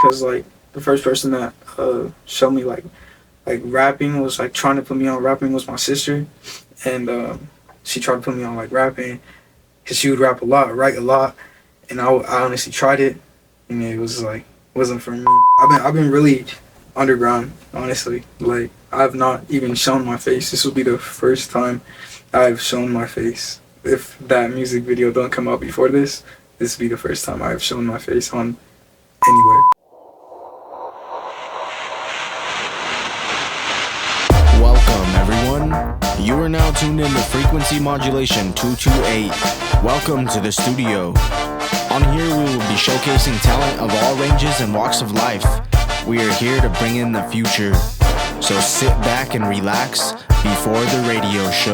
because like the first person that showed me like rapping was like trying to put me on rapping was my sister, and she tried to put me on like rapping because she would rap a lot, write a lot, and I honestly tried it, and it was like wasn't for me. I've been really underground, honestly. Like I've not even shown my face. This will be the first time I've shown my face. If that music video don't come out before this will be the first time I've shown my face on anywhere. Welcome everyone. You are now tuned in to Frequency Modulation 228. Welcome to the studio. On here we will be showcasing talent of all ranges and walks of life. We are here to bring in the future. So sit back and relax before the radio show.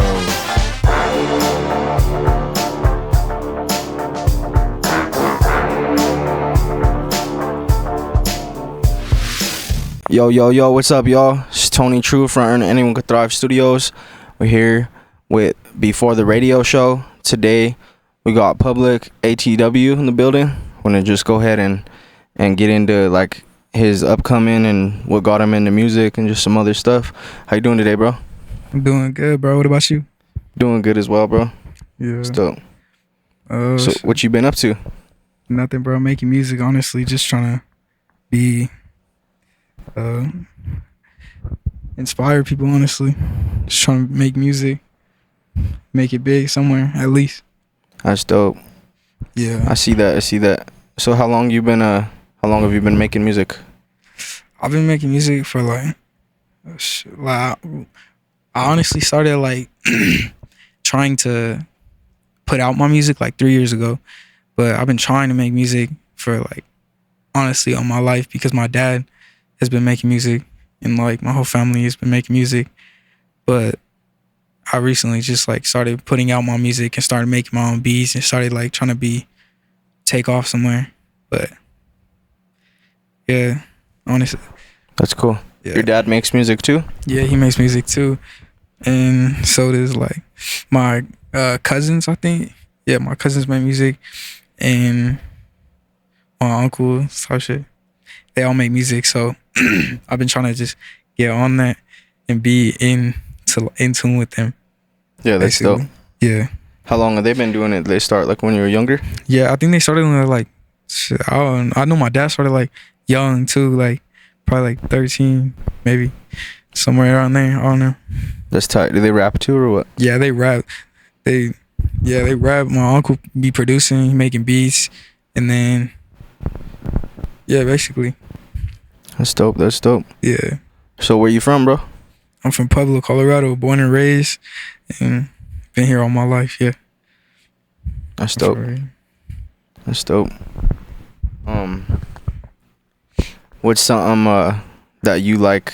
Yo, what's up, y'all? It's TXNITRUE from Earn Anyone Could Thrive Studios. We're here with Before the Radio Show. Today, we got Public ATW in the building. We're gonna just go ahead and get into like his upcoming and what got him into music and just some other stuff. How you doing today, bro? I'm doing good, bro. What about you? Doing good as well, bro. Yeah. Still. So what you been up to? Nothing, bro. Making music, honestly. Just trying to be inspire people, honestly. Just trying to make music, make it big somewhere at least. That's dope. Yeah. I see that. So how long have you been making music? I've been making music for like I honestly started like trying to put out my music like 3 years ago, but I've been trying to make music for like honestly all my life because my dad has been making music and like my whole family has been making music, but I recently just like started putting out my music and started making my own beats and started like trying to take off somewhere. But yeah, honestly. That's cool. Yeah. Your dad makes music too? Yeah, he makes music too. And so does like my cousins, I think. Yeah, my cousins make music and my uncle, type shit. They all make music, so I've been trying to just get on that and be in tune with them. Yeah, that's basically. dope. Yeah. How long have they been doing it? Did they start like when you were younger? Yeah, I think they started when they were like, I know my dad started like young too, like probably like 13, maybe somewhere around there. I don't know. That's tight. Do they rap too or what? Yeah, they rap. They rap. My uncle be producing, making beats, and then yeah, basically. That's dope. Yeah. So where you from, bro? I'm from Pueblo, Colorado, born and raised, and been here all my life. Yeah. That's dope. That's dope. What's something that you like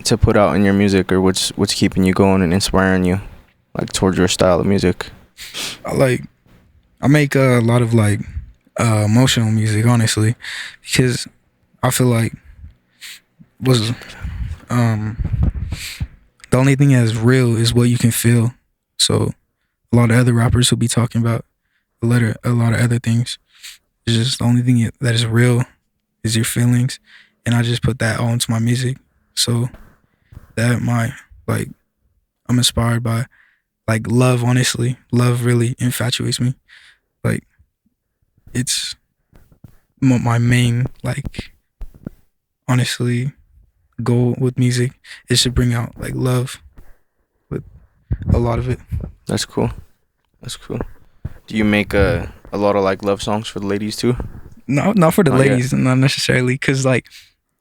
to put out in your music, or what's keeping you going and inspiring you, like towards your style of music? I make a lot of like emotional music, honestly, because I feel like the only thing that's real is what you can feel. So a lot of other rappers will be talking about a lot of other things. It's just the only thing that is real is your feelings, and I just put that all into my music. So that I'm inspired by like love. Honestly, love really infatuates me. Like it's my main like honestly goal with music is to bring out like love with a lot of it. That's cool. Do you make a lot of like love songs for the ladies too? No, not for the ladies, not necessarily, because like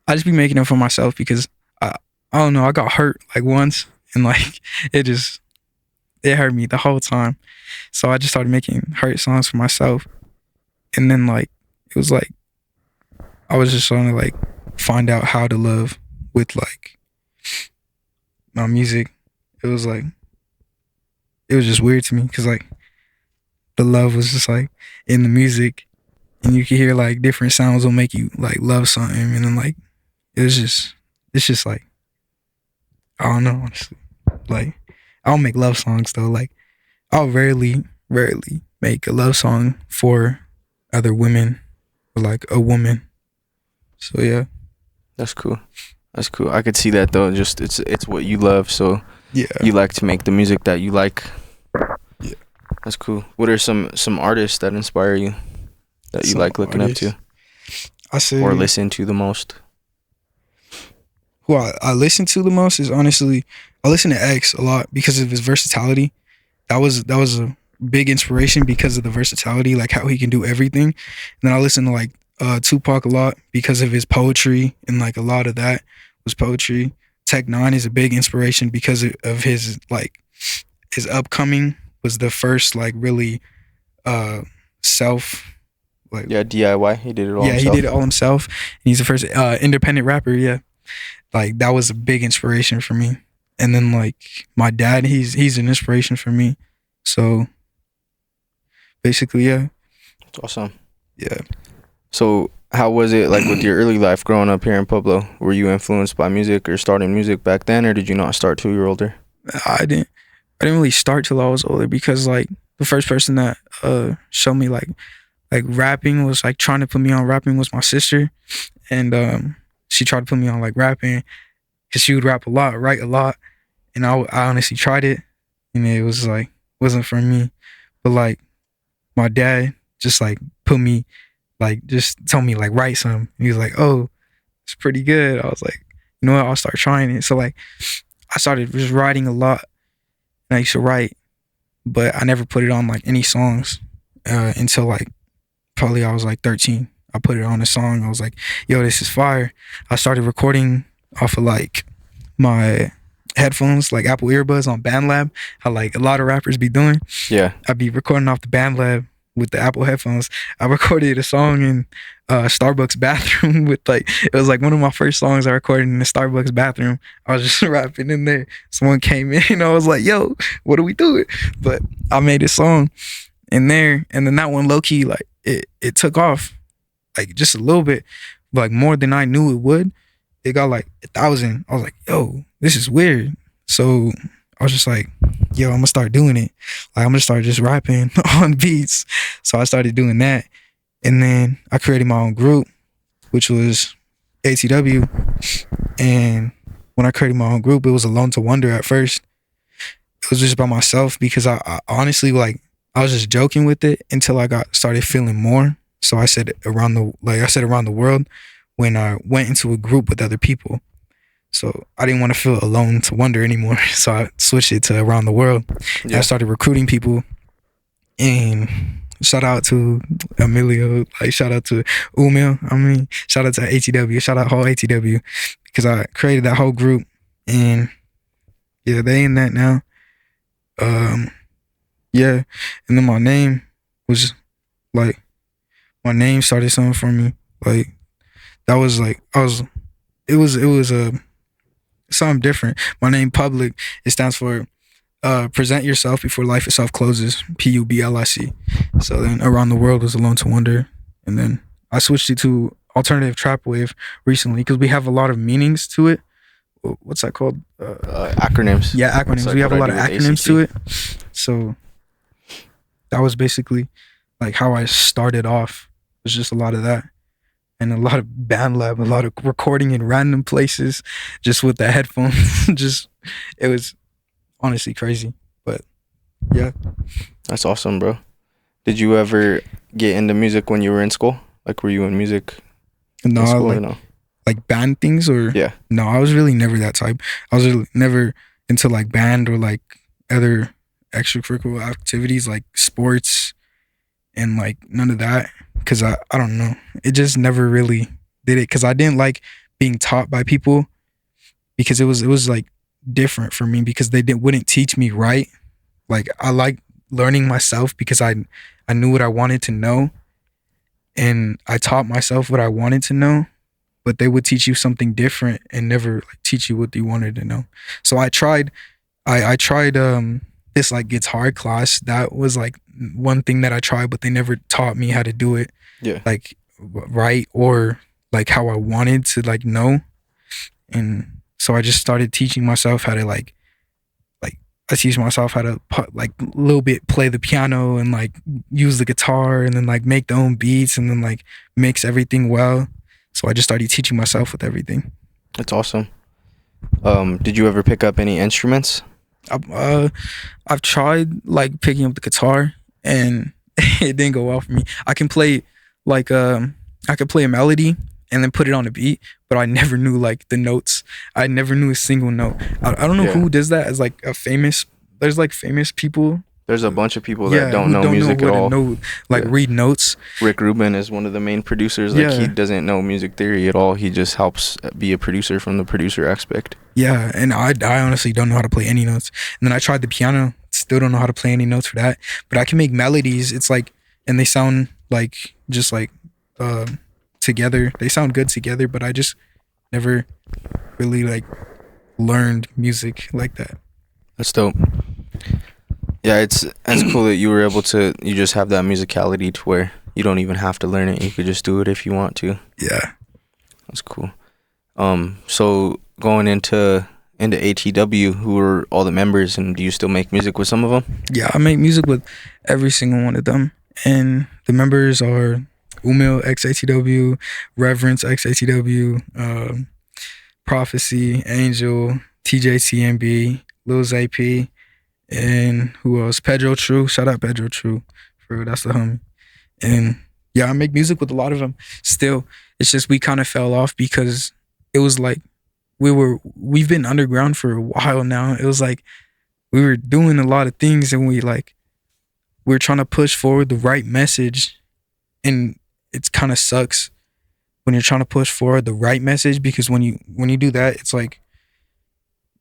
I just be making them for myself because I don't know, I got hurt like once and like it hurt me the whole time, so I just started making hurt songs for myself, and then like it was like I was just trying to like find out how to love with like my music. It was just weird to me because like the love was just like in the music, and you could hear like different sounds will make you like love something, and then like it's just like I don't know, honestly. Like I don't make love songs though. Like I'll rarely make a love song for other women or like a woman. So yeah. That's cool. That's cool. I could see that though. Just it's what you love, so Yeah. you like to make the music that you like. Yeah. That's cool. What are some artists that inspire you that you Some like looking artists. up to I say or listen to the most? who I listen to the most is honestly I listen to X a lot because of his versatility. That was a big inspiration because of the versatility, like how he can do everything. And then I listen to like Tupac a lot because of his poetry, and like a lot of that was poetry. Tech N9ne is a big inspiration because of his like his upcoming was the first like really self like Yeah, DIY. He did it all yeah himself. he did it all himself. And he's the first independent rapper. Yeah, like that was a big inspiration for me. And then like my dad, he's an inspiration for me. So basically, yeah. That's awesome. Yeah. So how was it like with your early life growing up here in Pueblo? Were you influenced by music or starting music back then, or did you not start till you were older? I didn't really start till I was older because like the first person that showed me like rapping was like trying to put me on rapping was my sister. And she tried to put me on like rapping because she would rap a lot, write a lot. And I honestly tried it, and it was like wasn't for me. But like my dad just like put me like just told me like write some. He was like, oh, it's pretty good. I was like, you know what, I'll start trying it. So like I started just writing a lot, and I used to write, but I never put it on like any songs until like probably I was like 13. I put it on a song. I was like, yo, this is fire. I started recording off of like my headphones, like Apple earbuds on BandLab, how like a lot of rappers be doing. Yeah. I'd be recording off the BandLab with the Apple headphones. I recorded a song in Starbucks bathroom with like, it was like one of my first songs I recorded in the Starbucks bathroom. I was just rapping in there. Someone came in and I was like, yo, what are we doing? But I made a song in there, and then that one low key, like it took off like just a little bit, like more than I knew it would. It got like 1,000. I was like, yo, this is weird. So I was just like, yo, I'm gonna start doing it. Like I'm gonna start just rapping on beats. So I started doing that. And then I created my own group, which was ATW. And when I created my own group, it was Alone to Wonder at first. It was just by myself because I honestly like I was just joking with it until I started feeling more. So I said around the world when I went into a group with other people. So I didn't want to feel alone to wonder anymore. So I switched it to around the world. Yeah. I started recruiting people, and shout out to Emilio, like shout out to Umil. I mean, shout out to ATW, shout out whole ATW, because I created that whole group, and yeah, they in that now. Yeah, and then my name was like, my name started something for me. Like that was like it was something different. My name Public, it stands for present yourself before life itself closes, PUBLIC. So then around the world was Alone to Wonder, and then I switched it to alternative trap wave recently because we have a lot of meanings to it. What's that called? Acronyms. Yeah, acronyms. Like we have a lot of with acronyms ACT. to it. So that was basically like how I started off. It was just a lot of that. And a lot of BandLab, a lot of recording in random places, just with the headphones. It was honestly crazy. But yeah. That's awesome, bro. Did you ever get into music when you were in school? Like, were you in music No, in school or like, no? like band things or Yeah. no, I was really never that type. I was really never into like band or like other extracurricular activities like sports and like none of that. Cause I don't know. It just never really did it. Cause I didn't like being taught by people because it was like different for me because they wouldn't teach me right. Like I like learning myself because I knew what I wanted to know, and I taught myself what I wanted to know, but they would teach you something different and never like teach you what you wanted to know. So I tried this like guitar class. That was like one thing that I tried, but they never taught me how to do it. Yeah. Like right or like how I wanted to like know. And so I just started teaching myself how to like I teach myself how to like a little bit play the piano and like use the guitar and then like make the own beats and then like mix everything well. So I just started teaching myself with everything. That's awesome. Did you ever pick up any instruments? I've tried like picking up the guitar, and it didn't go well for me. I can play like I could play a melody and then put it on a beat, but I never knew like the notes. I never knew a single note. I don't know who does that as like a famous. There's like famous people. There's a bunch of people that don't know music at all. Read notes. Rick Rubin is one of the main producers. Like he doesn't know music theory at all. He just helps be a producer from the producer aspect. Yeah, and I honestly don't know how to play any notes. And then I tried the piano. Still don't know how to play any notes for that. But I can make melodies. It's like, and they sound like just like together. They sound good together. But I just never really like learned music like that. That's dope. Yeah, it's cool that you were able to. You just have that musicality to where you don't even have to learn it. You could just do it if you want to. Yeah, that's cool. So going into ATW, who are all the members, and do you still make music with some of them? Yeah, I make music with every single one of them, and the members are Umil x ATW, Reverence x ATW, Prophecy, Angel, TJTMB, Lil Zap. And who else? Pedro True. Shout out Pedro True. For real, that's the homie. And yeah, I make music with a lot of them still. It's just we kind of fell off because it was like we've been underground for a while now. It was like we were doing a lot of things and we're trying to push forward the right message. And it kind of sucks when you're trying to push forward the right message, because when you do that, it's like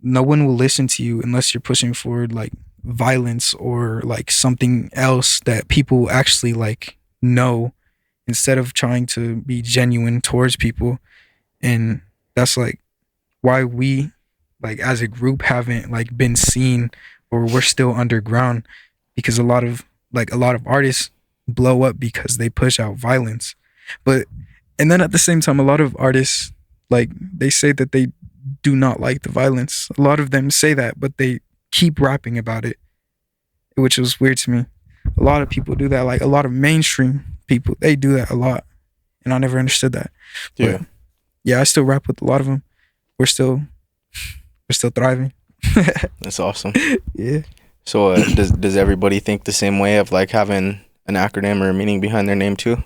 no one will listen to you unless you're pushing forward like violence or like something else that people actually like know, instead of trying to be genuine towards people. And that's like why we like as a group haven't like been seen, or we're still underground, because a lot of artists blow up because they push out violence. And then at the same time, a lot of artists, like, they say that they do not like the violence. A lot of them say that, but they keep rapping about it, which was weird to me. A lot of people do that. Like, a lot of mainstream people, they do that a lot. And I never understood that. Yeah. But yeah, I still rap with a lot of them. We're still thriving. That's awesome. Yeah. So does everybody think the same way of like having an acronym or a meaning behind their name too?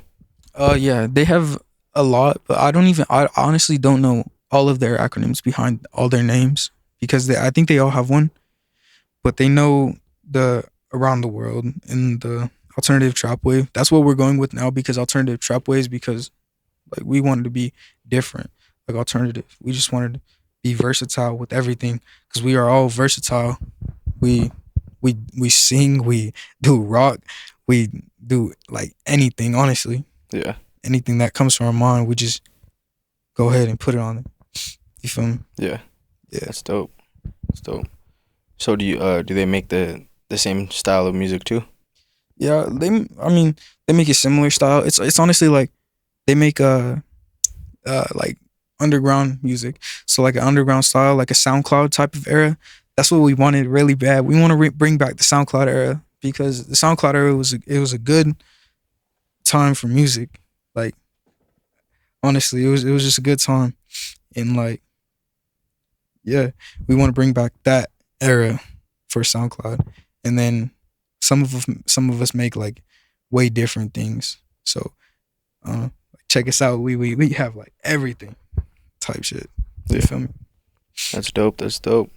Yeah, they have a lot, but I honestly don't know all of their acronyms behind all their names, because I think they all have one, but they know the around the world and the alternative trap wave. That's what we're going with now, because alternative trap waves, because like we wanted to be different, like alternative. We just wanted to be versatile with everything, because we are all versatile. We sing, we do rock, we do like anything, honestly. Yeah. Anything that comes from our mind, we just go ahead and put it on it. You feel me? Yeah. Yeah. That's dope. That's dope. So do they make the same style of music too? Yeah, they make a similar style. It's honestly like they make like underground music. So like an underground style, like a SoundCloud type of era. That's what we wanted really bad. We want to bring back the SoundCloud era, because the SoundCloud era was a good time for music. Like, honestly, it was just a good time. And like, yeah, we want to bring back that era for SoundCloud. And then some of us make like way different things. So check us out. We have like everything type shit. You feel me? That's dope. That's dope.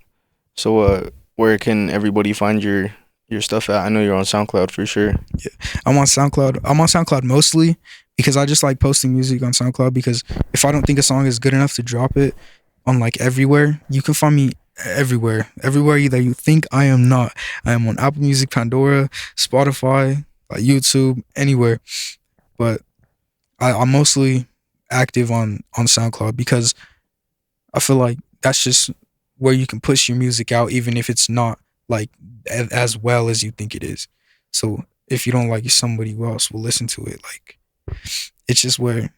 So where can everybody find your stuff at? I know you're on SoundCloud for sure. Yeah, I'm on SoundCloud mostly because I just like posting music on SoundCloud, because if I don't think a song is good enough to drop it on like everywhere, you can find me everywhere that you think I am not. I am on Apple Music, Pandora, Spotify, like YouTube, anywhere. But I'm mostly active on SoundCloud, because I feel like that's just where you can push your music out, even if it's not like as well as you think it is. So if you don't like it, somebody else will listen to it. Like, it's just where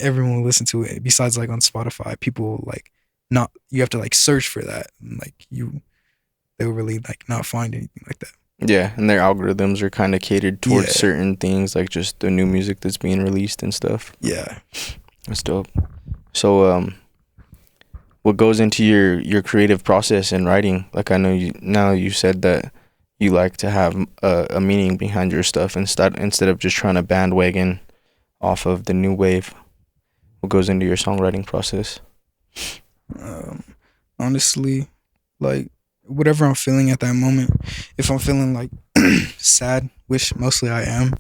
everyone will listen to it. Besides like on Spotify, people like not, you have to like search for that, and like they'll really like not find anything like that. Yeah, and their algorithms are kind of catered towards certain things, like just the new music that's being released and stuff. Yeah. That's dope. So what goes into your creative process in writing? Like, I know you said that you like to have a meaning behind your stuff instead of just trying to bandwagon off of the new wave. What goes into your songwriting process? Honestly, like whatever I'm feeling at that moment. If I'm feeling like sad, which mostly I am,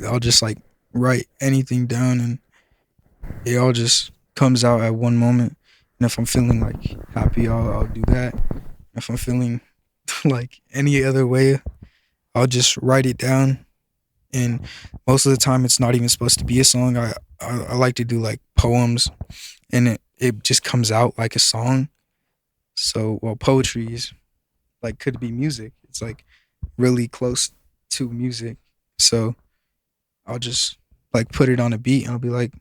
I'll just like write anything down and it all just comes out at one moment. And if I'm feeling like happy, I'll do that. If I'm feeling like any other way, I'll just write it down. And most of the time, it's not even supposed to be a song. I like to do like poems, and it just comes out like a song. So, well, poetry is like could be music. It's like really close to music. So I'll just like put it on a beat and I'll be like,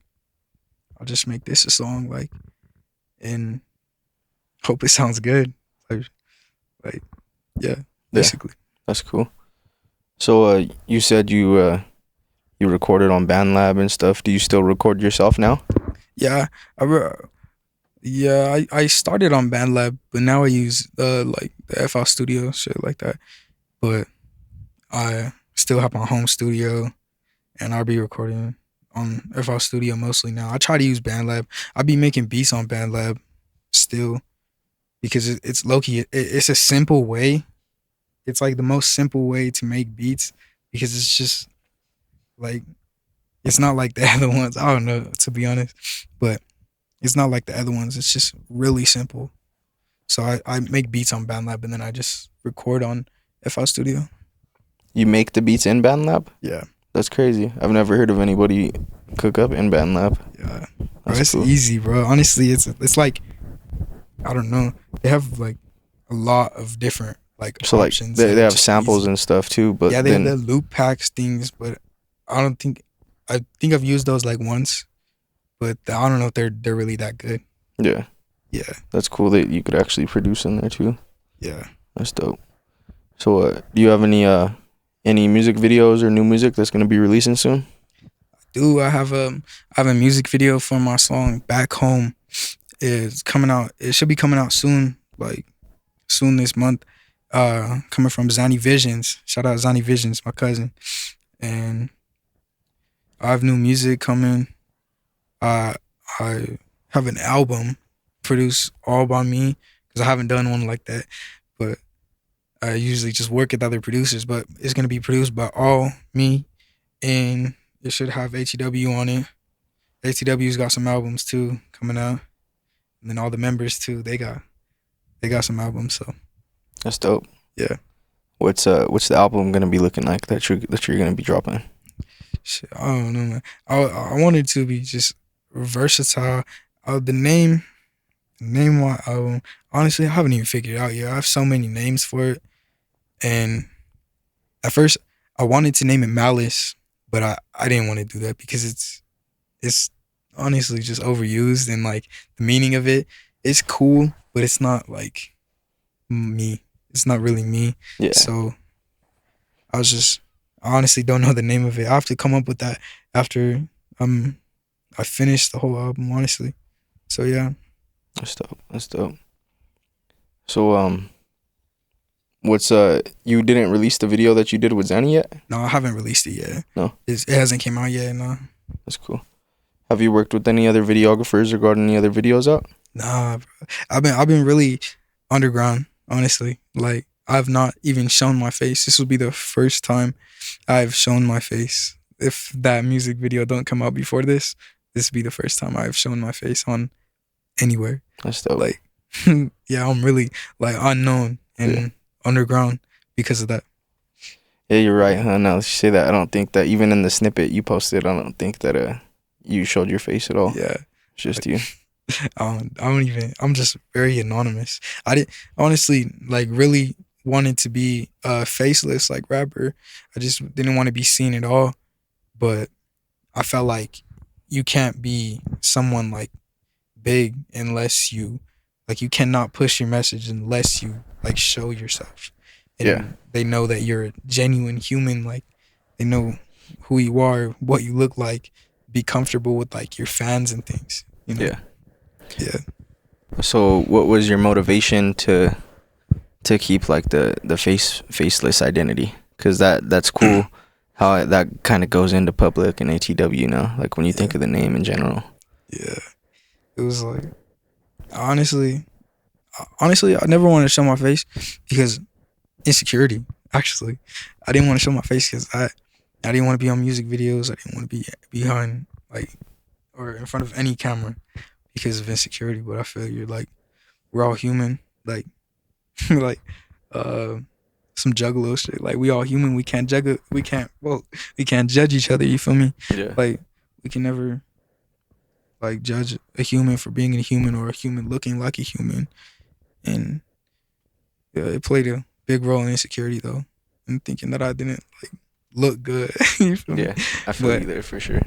I'll just make this a song, like, and hope it sounds good. Like yeah, basically. That's cool. So you said you recorded on BandLab and stuff. Do you still record yourself now? Yeah, I started on BandLab, but now I use like the FL Studio, shit like that. But I still have my home studio, and I'll be recording on FL Studio mostly now. I try to use BandLab. I'll be making beats on BandLab still because it's low-key. It's a simple way. It's like the most simple way to make beats because it's just like, it's not like the other ones. I don't know, to be honest, but it's not like the other ones. It's just really simple. So I make beats on BandLab and then I just record on FL Studio. You make the beats in BandLab? Yeah. That's crazy. I've never heard of anybody cook up in BandLab. Yeah. Bro, it's cool. Easy, bro. Honestly, it's like, I don't know. They have like a lot of different like options. Like they have samples easy and stuff too, but yeah, they have the loop packs things, but I think I've used those like once, but I don't know if they're really that good. Yeah. Yeah. That's cool that you could actually produce in there too. Yeah. That's dope. So do you have any music videos or new music that's gonna be releasing soon? I have a music video for my song Back Home. It's coming out. It should be coming out soon, like soon this month. Coming from Zani Visions. Shout out Zani Visions, my cousin. And I have new music coming. I have an album produced all by me because I haven't done one like that. But I usually just work with other producers. But it's gonna be produced by all me, and it should have ATW on it. ATW's got some albums too coming out, and then all the members too. They got some albums. So that's dope. Yeah. What's the album gonna be looking like that you're gonna be dropping? Shit, I don't know, man. I want it to be just versatile. The name of my album, honestly, I haven't even figured it out yet. I have so many names for it, and at first I wanted to name it Malice, but I didn't want to do that because it's honestly just overused, and like the meaning of it is cool, but it's not like me. It's not really me. Yeah. So I honestly don't know the name of it. I have to come up with that after I finish the whole album, honestly. So yeah. That's dope. So what's you didn't release the video that you did with Zani yet? No, I haven't released it yet. No. It hasn't came out yet, no. That's cool. Have you worked with any other videographers or got any other videos out? Nah, bro. I've been really underground, honestly. Like, I've not even shown my face. This will be the first time I've shown my face. If that music video don't come out before this will be the first time I've shown my face on anywhere. That's dope. Like, yeah, I'm really like unknown and underground because of that. Yeah, you're right, huh? Now that you say that, I don't think that even in the snippet you posted, I don't think that you showed your face at all. Yeah. It's just you. I'm just very anonymous. I didn't honestly like really wanted to be a faceless like rapper. I just didn't want to be seen at all. But I felt like you can't be someone like big unless you cannot push your message unless you like show yourself. And they know that you're a genuine human, like they know who you are, what you look like be comfortable with like your fans and things, you know? Yeah. So what was your motivation to keep like the faceless identity? Because that's cool how that kind of goes into public and ATW, you know, like when you think of the name in general. Yeah. It was like, honestly, I never wanted to show my face because insecurity, actually. I didn't want to show my face because I didn't want to be on music videos. I didn't want to be behind, like, or in front of any camera because of insecurity. But I feel you're like, we're all human. Like, like, some juggalo shit. Like, we all human. We can't judge each other. You feel me? Yeah. Like, we can never, like, judge a human for being a human or a human looking like a human. And yeah, it played a big role in insecurity though, and thinking that I didn't like look good. You feel me? I feel you there for sure.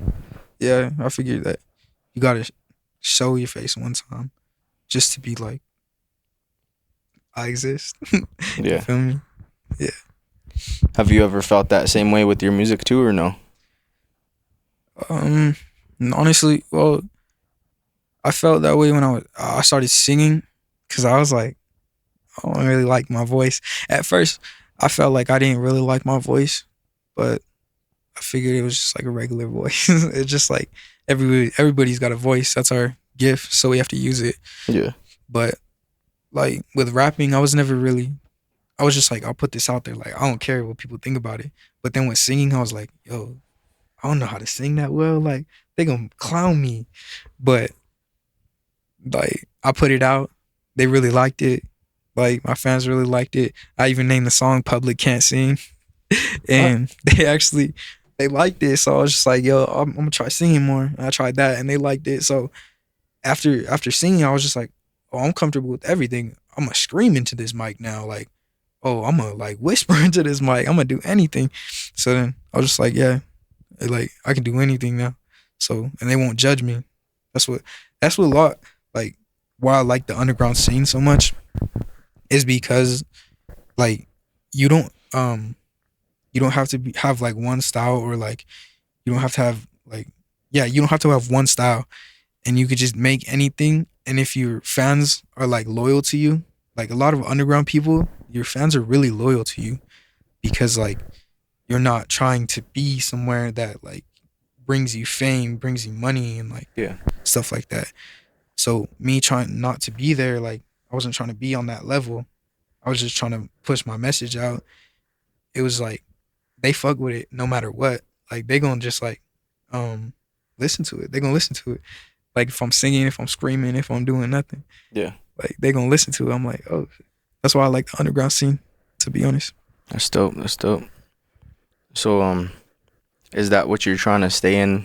Yeah, I figured that you gotta show your face one time just to be like, I exist. Yeah. You feel me? Yeah. Have you ever felt that same way with your music too, or no? Honestly, well, I felt that way when I started singing, because I was like, I don't really like my voice. At first, I felt like I didn't really like my voice, but I figured it was just like a regular voice. It's just like everybody's got a voice. That's our gift, so we have to use it. Yeah. But like with rapping, I was just like, I'll put this out there. Like, I don't care what people think about it. But then with singing, I was like, yo, I don't know how to sing that well. Like, they gonna clown me. But like, I put it out. They really liked it. Like, my fans really liked it. I even named the song Public Can't Sing. And they liked it. So I was just like, yo, I'm gonna try singing more. And I tried that and they liked it. So after singing, I was just like, oh, I'm comfortable with everything. I'm gonna scream into this mic now. Like, oh, I'm gonna like whisper into this mic. I'm gonna do anything. So then I was just like, yeah, like I can do anything now. So, and they won't judge me. That's what a lot, like, why I like the underground scene so much is because like you don't have to have like one style, or like you don't have to have like, yeah, you don't have to have one style, and you could just make anything. And if your fans are like loyal to you, like a lot of underground people, your fans are really loyal to you because like you're not trying to be somewhere that like brings you fame, brings you money, and like stuff like that. So me trying not to be there, like I wasn't trying to be on that level. I was just trying to push my message out. It was like they fuck with it no matter what. Like they gonna just like listen to it. They gonna listen to it. Like if I'm singing, if I'm screaming, if I'm doing nothing. Yeah. Like they gonna listen to it. I'm like, oh, that's why I like the underground scene, to be honest. That's dope. So is that what you're trying to stay in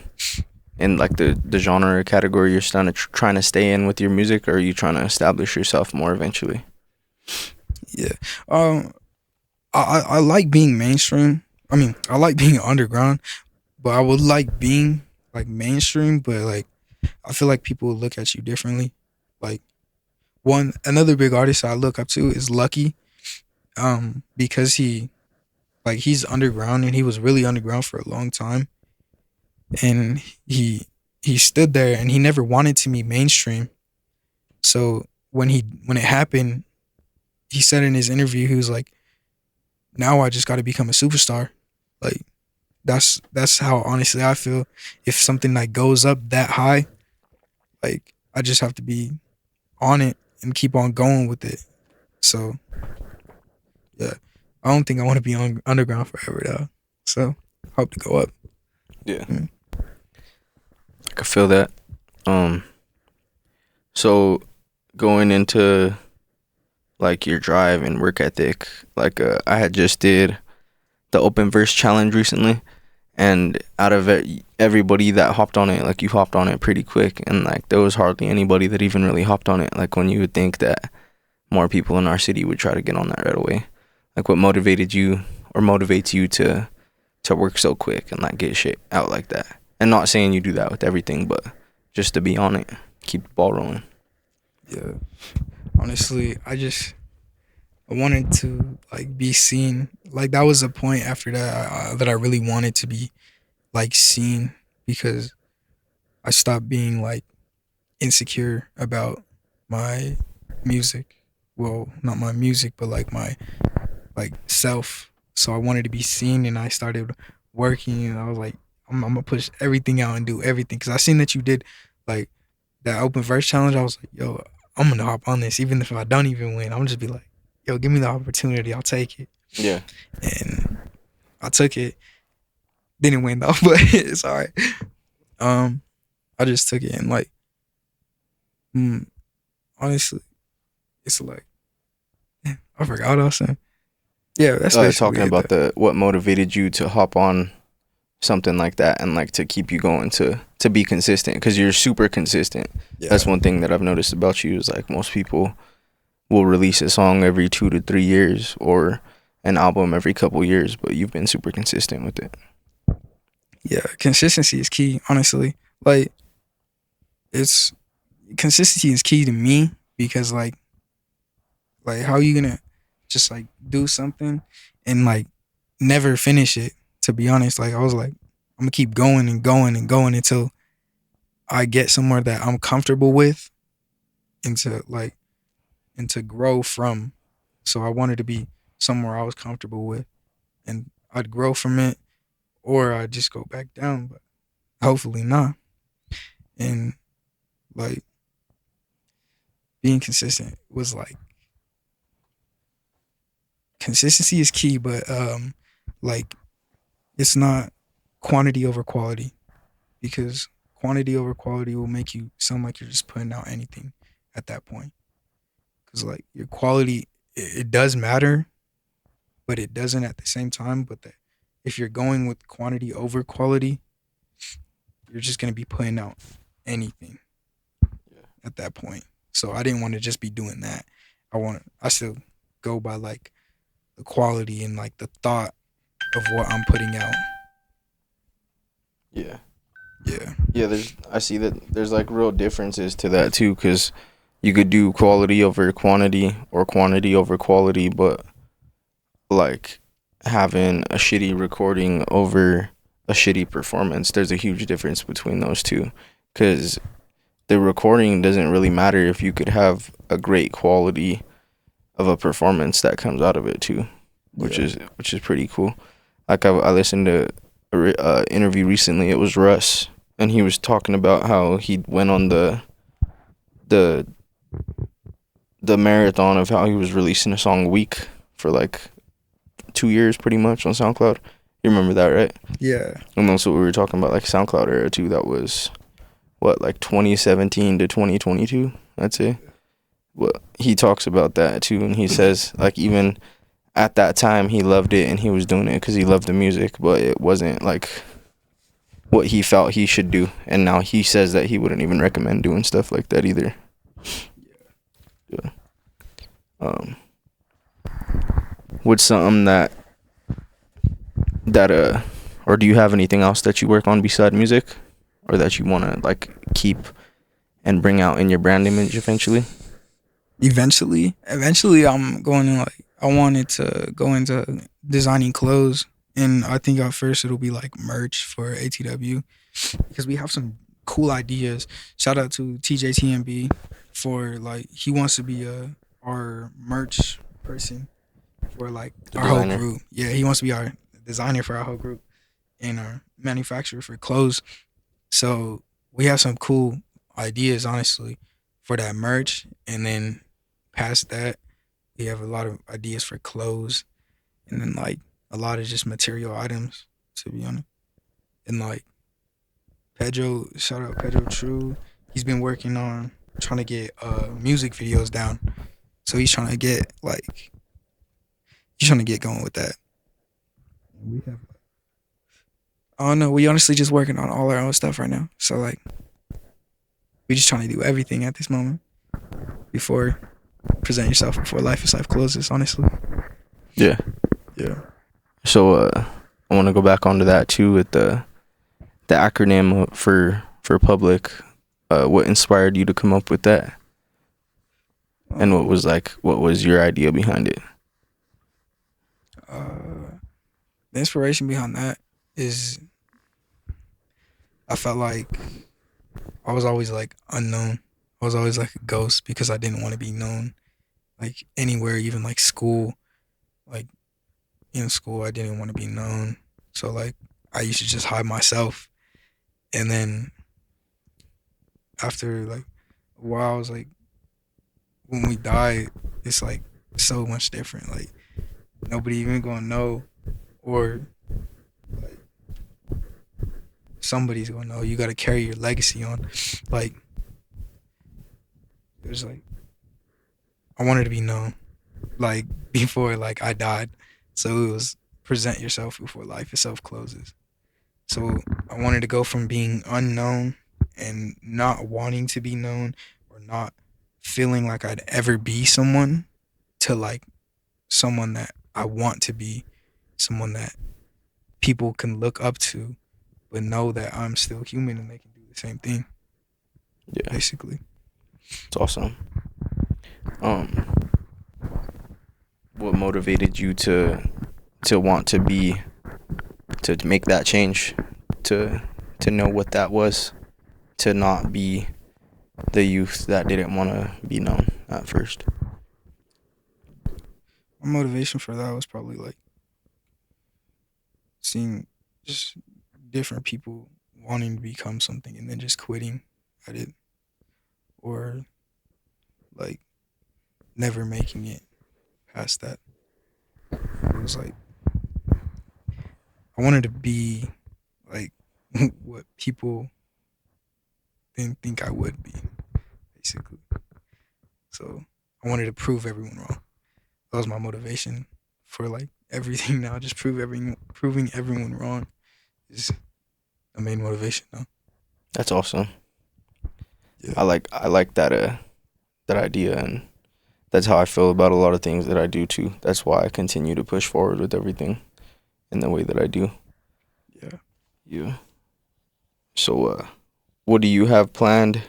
like the genre or category you're trying to stay in with your music, or are you trying to establish yourself more eventually? Yeah. I like being mainstream. I mean, I like being underground, but I would like being like mainstream, but like I feel like people will look at you differently. Like another big artist I look up to is Lucky. Because he's underground, and he was really underground for a long time. And he stood there and he never wanted to be mainstream. So when it happened, he said in his interview, he was like, now I just got to become a superstar. Like that's how honestly I feel. If something like goes up that high, like I just have to be on it and keep on going with it. So yeah, I don't think I want to be on underground forever though. So I hope to go up. Yeah. I can feel that. So going into like your drive and work ethic, like I had just did the Open Verse challenge recently, and out of everybody that hopped on it, like you hopped on it pretty quick, and like there was hardly anybody that even really hopped on it. Like when you would think that more people in our city would try to get on that right away. Like what motivated you or motivates you to work so quick and like get shit out like that? And not saying you do that with everything, but just to be on it, keep the ball rolling. Yeah. Honestly, I wanted to like be seen. Like that was a point after that that I really wanted to be like seen, because I stopped being like insecure about my music. Well, not my music, but like my like self. So I wanted to be seen, and I started working, and I was like, I'm gonna push everything out and do everything, because I seen that you did like that open verse challenge. I was like, yo, I'm gonna hop on this, even if I don't even win. I'm just be like, yo, give me the opportunity, I'll take it. Yeah. And I took it. Didn't win though, but it's all right. I just took it, and like, honestly, it's like, I forgot what I was saying. Yeah, that's basically Talking it, about though. what motivated you to hop on something like that and like to keep you going to be consistent, because you're super consistent. Yeah. That's one thing that I've noticed about you is like most people will release a song every 2 to 3 years or an album every couple years, but you've been super consistent with it. Yeah, consistency is key, honestly. Like, consistency is key to me, because like how are you gonna just like do something and like never finish it? To be honest, like I was like, I'm gonna keep going and going and going until I get somewhere that I'm comfortable with, and to grow from. So I wanted to be somewhere I was comfortable with, and I'd grow from it, or I'd just go back down, but hopefully not. And like being consistent was like, consistency is key, but like it's not quantity over quality, because quantity over quality will make you sound like you're just putting out anything at that point. Because like your quality, it does matter, but it doesn't at the same time. But if you're going with quantity over quality, you're just gonna be putting out anything at that point. So I didn't want to just be doing that. I still go by like the quality and like the thought of what I'm putting out. Yeah. Yeah. I see that there's like real differences to that too, because you could do quality over quantity or quantity over quality, but like having a shitty recording over a shitty performance, there's a huge difference between those two, because the recording doesn't really matter if you could have a great quality of a performance that comes out of it too, which is pretty cool. Like I listened to a interview recently. It was Russ, and he was talking about how he went on the marathon of how he was releasing a song a week for like 2 years pretty much on SoundCloud. You remember that, right? Yeah. And that's what we were talking about, like SoundCloud era too. That was what, like 2017 to 2022, I'd say. Well, he talks about that too, and he says like even at that time he loved it and he was doing it because he loved the music, but it wasn't like what he felt he should do. And now he says that he wouldn't even recommend doing stuff like that either. Yeah. What's something that or do you have anything else that you work on beside music, or that you want to like keep and bring out in your brand image eventually? Eventually I'm going to like, I wanted to go into designing clothes, and I think at first it'll be like merch for ATW, because we have some cool ideas. Shout out to TJTMB for like, he wants to be our merch person for like our whole group. Yeah, he wants to be our designer for our whole group and our manufacturer for clothes. So we have some cool ideas, honestly, for that merch. And then past that, we have a lot of ideas for clothes, and then like a lot of just material items, to be honest. And like Pedro, shout out Pedro True, he's been working on trying to get music videos down. So he's trying to get going with that. We have, I don't know, we honestly just working on all our own stuff right now. So like we just trying to do everything at this moment before present yourself before life is life closes, honestly. Yeah. So I want to go back onto that too with the acronym for public. What inspired you to come up with that, and what was your idea behind it? The inspiration behind that is, I felt like I was always like unknown. I was always like a ghost because I didn't want to be known like anywhere, even like school. Like in school, I didn't want to be known. So like I used to just hide myself. And then after like a while, I was like, when we die, it's like so much different. Like nobody even gonna know, or like somebody's gonna know. You gotta carry your legacy on. Like it was like I wanted to be known, like before like I died. So it was present yourself before life itself closes. So I wanted to go from being unknown and not wanting to be known or not feeling like I'd ever be someone to like someone that I want to be, someone that people can look up to, but know that I'm still human and they can do the same thing. Yeah, Basically. it's awesome. What motivated you to want to be, to make that change, to know what that was, to not be the youth that didn't want to be known at first? My motivation for that was probably like seeing just different people wanting to become something and then just quitting at it, or like never making it past that. It was like I wanted to be like what people didn't think I would be, basically. So I wanted to prove everyone wrong. That was my motivation for like everything now. Just proving everyone wrong is the main motivation now. That's awesome. Yeah. I like that idea, and that's how I feel about a lot of things that I do too. That's why I continue to push forward with everything in the way that I do. Yeah. Yeah. So, what do you have planned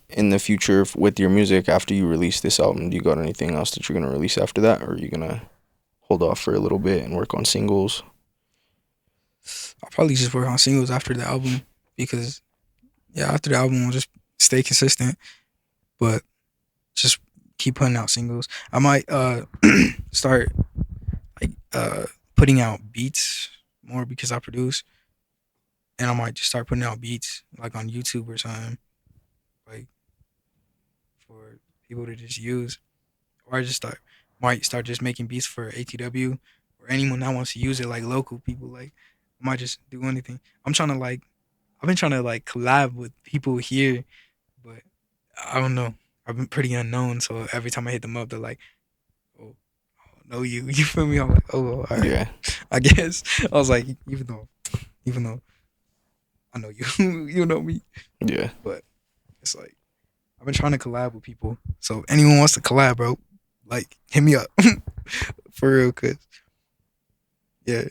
in the future with your music after you release this album? Do you got anything else that you're gonna release after that, or are you gonna hold off for a little bit and work on singles? I'll probably just work on singles after the album because, yeah, after the album, I'll just stay consistent, but just keep putting out singles. I might start like putting out beats more because I produce, and I might just start putting out beats like on YouTube or something, like for people to just use, or I just might start just making beats for ATW or anyone that wants to use it, like local people. Like I might just do anything. I've been trying to like collab with people here, but I don't know. I've been pretty unknown, so every time I hit them up, they're like, "Oh, I don't know you." You feel me? I'm like, "Oh, all right." Yeah. I guess I was like, even though I know you, you know me, Yeah. but it's like I've been trying to collab with people. So if anyone wants to collab, bro, like hit me up for real, cause yeah,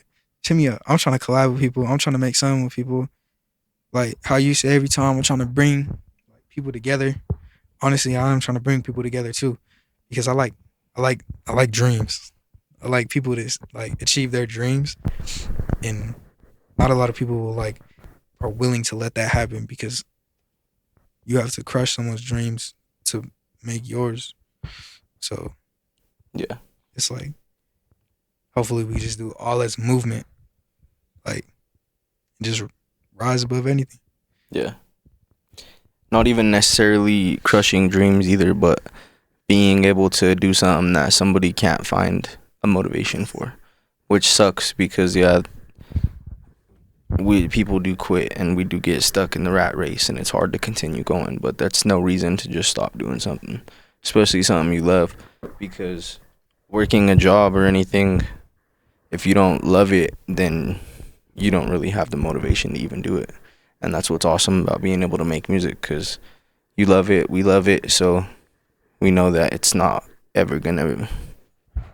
hit me up. I'm trying to collab with people. I'm trying to make something with people. Like how you say every time I'm trying to bring like people together. Honestly, I am trying to bring people together too, because I like dreams. I like people to like achieve their dreams, and not a lot of people will like are willing to let that happen because you have to crush someone's dreams to make yours. So Yeah. it's like hopefully we just do all as movement, like just rise above anything. Yeah. Not even necessarily crushing dreams either, but being able to do something that somebody can't find a motivation for, which sucks because people do quit and we do get stuck in the rat race and it's hard to continue going, but that's no reason to just stop doing something, especially something you love, because working a job or anything, if you don't love it, then you don't really have the motivation to even do it. And that's what's awesome about being able to make music, because you love it, we love it, so we know that it's not ever gonna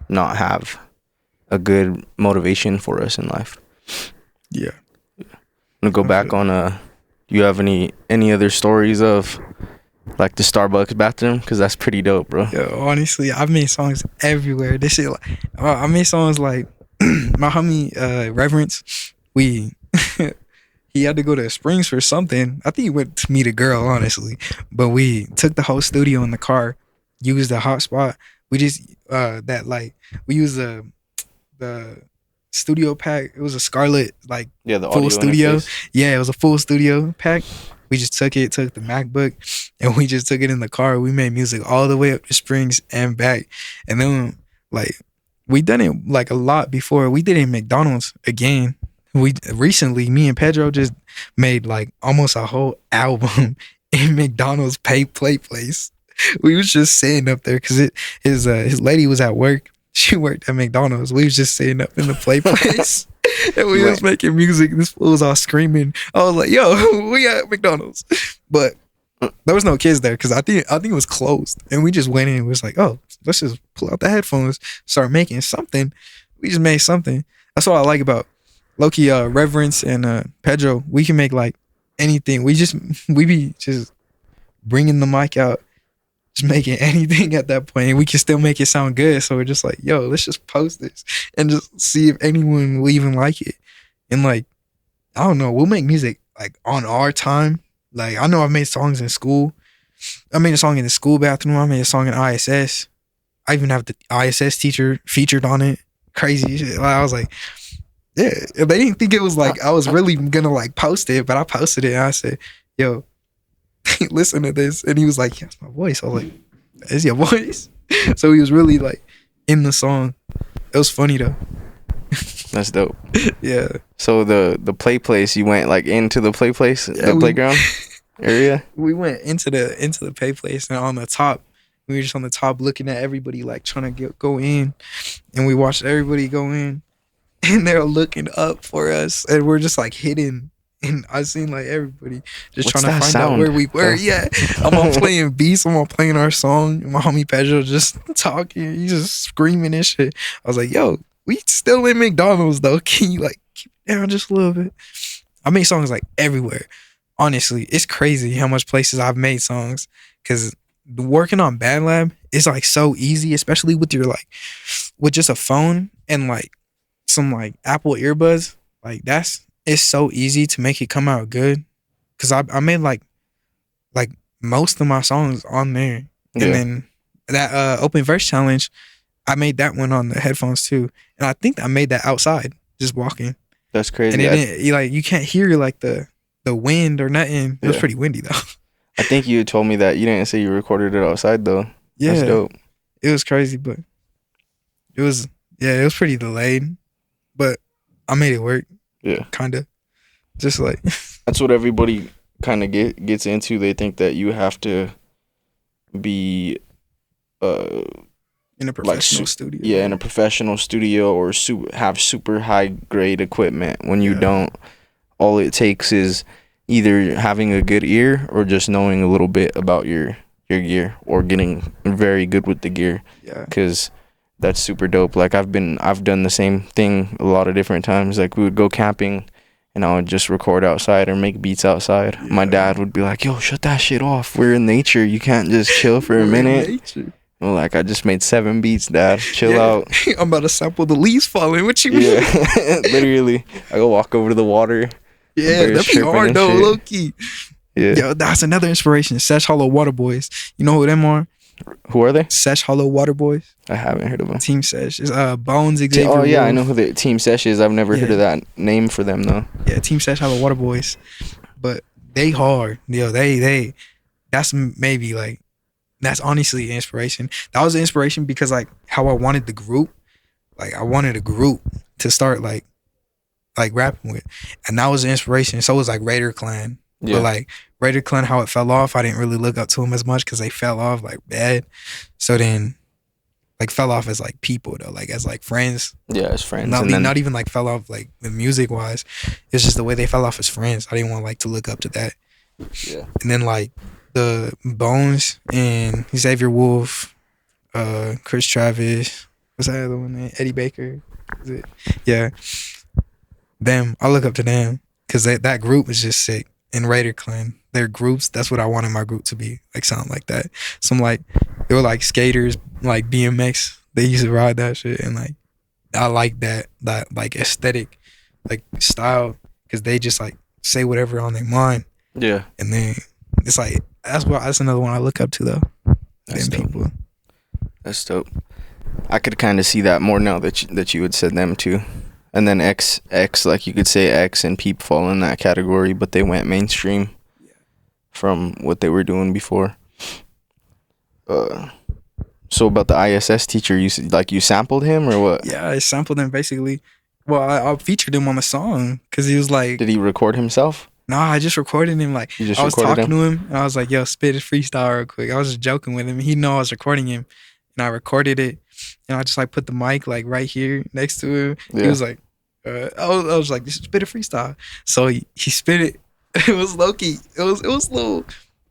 not have a good motivation for us in life. Yeah. I'm gonna go back on do you have any other stories of like the Starbucks bathroom? Because that's pretty dope, bro. Yo, honestly, I've made songs everywhere. This shit, like, I made songs like my homie Reverence. He he had to go to Springs for something. I think he went to meet a girl, honestly. But we took the whole studio in the car, used the hotspot. We just we used the studio pack. It was a Scarlett the full audio studio. interface. Yeah, it was a full studio pack. We just took the MacBook, and we just took it in the car. We made music all the way up to Springs and back. And then we done it a lot before. We did it in McDonald's again. We recently, me and Pedro just made almost a whole album in McDonald's play place. We was just sitting up there because his lady was at work. She worked at McDonald's. We was just sitting up in the play place. And we was making music. This fool was all screaming. I was like, yo, we at McDonald's. But there was no kids there because I think it was closed. And we just went in and was like, oh, let's just pull out the headphones, start making something. We just made something. That's what I like about Loki, Reverence, and Pedro. We can make anything. We be just bringing the mic out, just making anything at that point, and we can still make it sound good. So we're just like, yo, let's just post this and just see if anyone will even like it. And I don't know, we'll make music on our time. I know I've made songs in school. I made a song in the school bathroom. I made a song in ISS. I even have the ISS teacher featured on it. Crazy shit. I was like, yeah. They didn't think it was I was really gonna post it, but I posted it and I said, yo, listen to this. And he was like, yeah, it's my voice. I was like, is your voice? So he was really in the song. It was funny though. That's dope. Yeah. So the play place, you went into the play place, the playground area? We went into the play place, and on the top, we were just on the top looking at everybody trying to go in, and we watched everybody go in, and they're looking up for us, and we're just hidden. And I seen everybody just trying to find out where we were. Yeah, I'm all playing beats. I'm all playing our song. And my homie Pedro just talking. He's just screaming and shit. I was like, yo, we still in McDonald's though. Can you keep it down just a little bit? I make songs everywhere. Honestly, it's crazy how much places I've made songs. Cause working on BandLab is so easy, especially with your with just a phone and some Apple earbuds. It's so easy to make it come out good. Cause I made most of my songs on there. Yeah. And then that open verse challenge, I made that one on the headphones too. And I think I made that outside, just walking. That's crazy. And it you can't hear the wind or nothing. It was pretty windy though. I think you told me that. You didn't say you recorded it outside though. Yeah. That's dope. It was crazy, but it was pretty delayed. But I made it work. Yeah. Kinda. Just that's what everybody kind of gets into. They think that you have to be in a professional studio. Yeah, in a professional studio or have super high grade equipment. When you don't, all it takes is either having a good ear or just knowing a little bit about your gear or getting very good with the gear. Yeah. Because that's super dope. I've done the same thing a lot of different times. We would go camping and I would just record outside or make beats outside. Yeah. My dad would be like, yo, shut that shit off. We're in nature. You can't just chill for a minute. I'm I just made 7 beats, Dad. Chill out. I'm about to sample the leaves falling. What you mean? Yeah, literally. I go walk over to the water. Yeah, that'd be hard though, low key. Yeah. Yo, that's another inspiration. Sesh Hollow Water Boys. You know who them are? Who are they? Sesh Hollow Water Boys. I haven't heard of them. Team Sesh. It's Bones, Xavier. Oh yeah, Wolf. I know who the Team Sesh is. I've never heard of that name for them though. Yeah, Team Sesh Hollow Water Boys. But they hard. Yo, they that's maybe that's honestly an inspiration. That was an inspiration because how I wanted the group. I wanted a group to start rapping with. And that was an inspiration. So was Raider Clan. Yeah. But Raider Clan, how it fell off, I didn't really look up to them as much because they fell off bad. So then fell off as people though, as friends. Yeah, as friends. Not even fell off the music wise. It's just the way they fell off as friends. I didn't want to look up to that. Yeah. And then the Bones and Xavier Wolf, Chris Travis, what's that other one name? Eddie Baker. Is it? Yeah. Them. I look up to them because that group is just sick. And Raider Clan, their groups, that's what I wanted my group to be. Sound like that. Some they were skaters, BMX. They used to ride that shit. And I like that aesthetic, style. Because they just say whatever on their mind. Yeah. And then it's like that's another one I look up to though. That's dope. People. That's dope. I could kind of see that more now that you had said them too. And then X, like you could say X and Peep fall in that category, but they went mainstream from what they were doing before. So about the ISS teacher, you sampled him or what? Yeah, I sampled him basically. Well, I featured him on the song because he was like... Did he record himself? Nah, I just recorded him. Like, I was talking to him, and I was like, yo, spit his freestyle real quick. I was just joking with him. He know I was recording him, and I recorded it, and I just, like, put the mic, like, right here next to him. Yeah. He was like, I was like, just spit a freestyle. So he spit it. It was low-key. It was a little...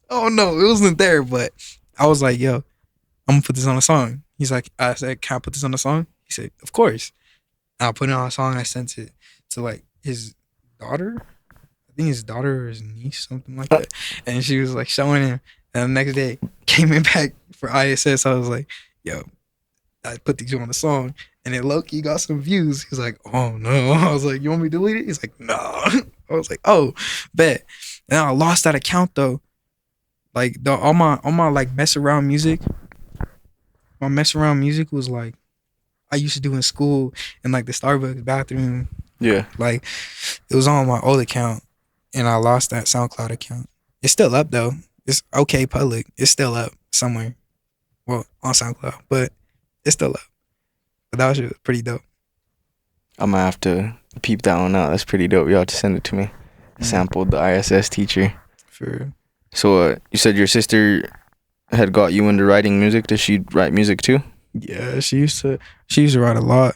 Oh, no, it wasn't there, but I was like, yo, I'm going to put this on a song. He's like, I said, can I put this on a song? He said, of course. And I put it on a song. I sent it to, like, his daughter. I think his daughter or his niece, something like that. And she was like showing him. And the next day, came in back for ISS. I was like, yo, I put these on the song. And then low-key got some views. He was like, oh no. I was like, you want me to delete it? He's like, no. I was like, oh, bet. And I lost that account though. Like all my like mess around music. My mess around music was like I used to do in school in like the Starbucks bathroom. Yeah. Like it was on my old account. And I lost that SoundCloud account. It's still up though. It's okay public. It's still up somewhere. Well, on SoundCloud, but it's still up. But that was pretty dope. I'm gonna have to peep that one out. That's pretty dope. Y'all have to send it to me. Sampled the ISS teacher. For real. So you said your sister had got you into writing music. Does she write music too? Yeah, she used to write a lot,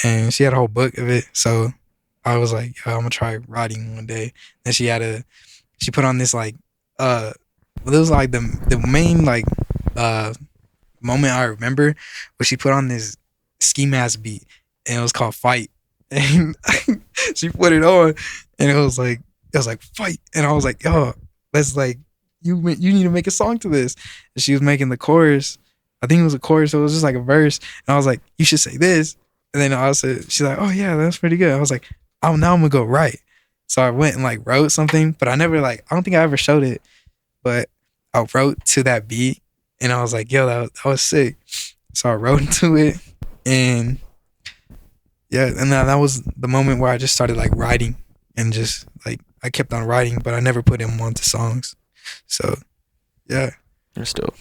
and she had a whole book of it. So I was like, yo, I'm gonna try writing one day. And she put on this like it was like the main like moment I remember was she put on this ski mask beat and it was called Fight. And she put it on and it was like Fight. And I was like, yo, let's like you need to make a song to this. And she was making the chorus. I think it was a chorus, so it was just like a verse. And I was like, you should say this. And then I said, she's like, oh yeah, that's pretty good. I was like, oh, now I'm gonna go write. So I went and like wrote something, but I don't think I ever showed it, but I wrote to that beat and I was like, yo, that was sick. So I wrote into it and yeah, and that was the moment where I just started like writing and just like, I kept on writing, but I never put them onto songs. So yeah. That's dope.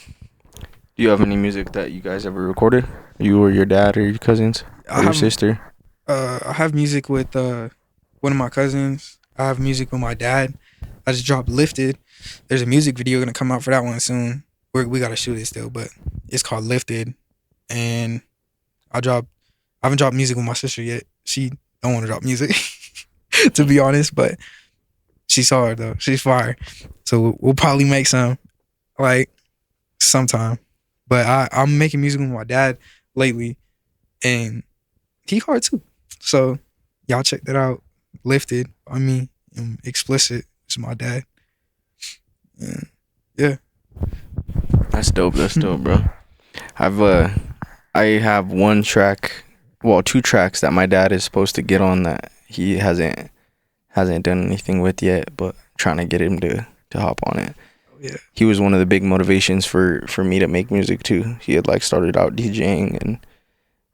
Do you have any music that you guys ever recorded? You or your dad or your cousins or your sister? I have music with one of my cousins. I have music with my dad. I just dropped Lifted. There's a music video gonna come out for that one soon. We gotta shoot it still, but it's called Lifted. And I haven't dropped music with my sister yet. She don't want to drop music, to be honest, but she's hard though. She's fire. So we'll probably make some like sometime. But I'm making music with my dad lately, and he hard too. So y'all check that out. Lifted by me and Explicit is my dad. And yeah. That's dope, bro. I have one track, well, 2 tracks that my dad is supposed to get on that he hasn't done anything with yet, but trying to get him to hop on it. Yeah. He was one of the big motivations for me to make music too. He had like started out DJing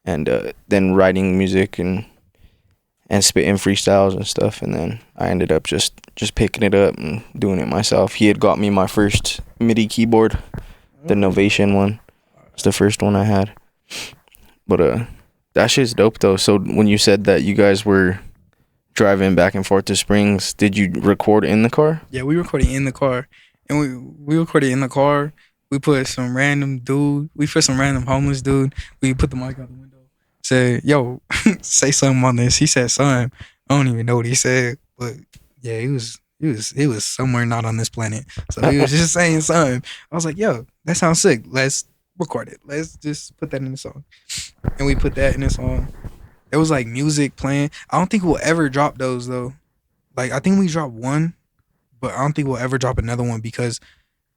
and then writing music and spitting freestyles and stuff, and then I ended up just picking it up and doing it myself. He had got me my first MIDI keyboard, the Novation one. It's the first one I had. But that shit's dope though. So when you said that you guys were driving back and forth to Springs, did you record in the car? Yeah, we recorded in the car. And we recorded in the car. We put some random homeless dude. We put the mic out the window. Said, yo, say something on this. He said something. I don't even know what he said. But yeah, he was somewhere not on this planet. So he was just saying something. I was like, yo, that sounds sick. Let's record it. Let's just put that in the song. And we put that in the song. It was like music playing. I don't think we'll ever drop those though. Like I think we dropped one, but I don't think we'll ever drop another one because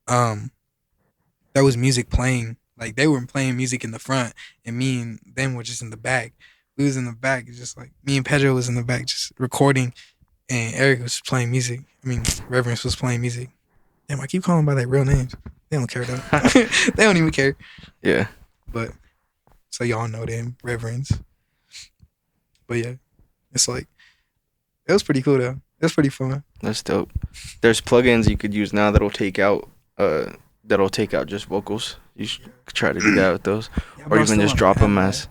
there was music playing. Like they were playing music in the front and me and them were just in the back. We was in the back, it's just like me and Pedro was in the back just recording, and Eric was playing music. I mean, Reverence was playing music. Damn, I keep calling by their real names. They don't care though. They don't even care. Yeah. But so y'all know them, Reverence. But yeah, it's like it was pretty cool though. It was pretty fun. That's dope. There's plugins you could use now that'll take out just vocals. You should try to do that with those, Yeah, or but I even still just wanna drop have them that. as